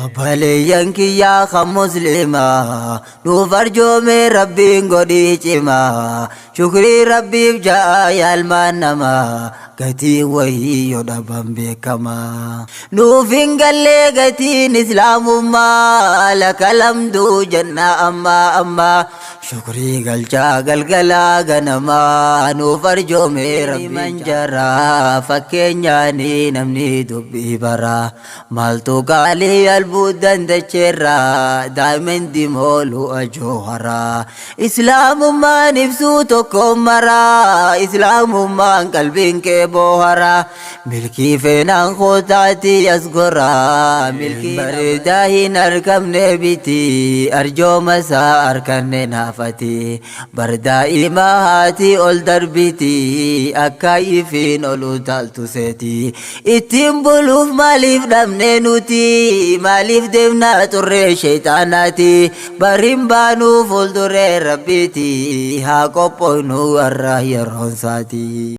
obboleeyyan kiyyaa kan muslimaa nuuf arjoome rabbiin godhii cimaa shukrii rabbiif ja'a yaalmaan namaa gatiin wayii yoo dhaban beekamaa nuuf hin gallee gatiin islaamummaa laka lamduu jannaa ammaa shukrii galchaa galgalaa ganamaa nuuf arjoome rabbiin manjaraa fakkeenyaanii namni dubbii baraa maaltu qaalii albuu dandacheerraa daa'imen dimoolu ajooharaa islaamummaan ibsuu tokko maraa islaamummaan qalbiin kee booharaa milkii feenaan kootaati as goraa milkii bareedaa hin argamne biti arjooma isaa arkanne naafati bardaa'imaa haati ol darbiti akka ifiin olu taaltu seeti ittiin buluuf maaliif dhabne nuti maaliif deemnaa turree sheexaanaati bariin baanuu fuulduree rabbiiti haa qophoonu warra yeroon saati.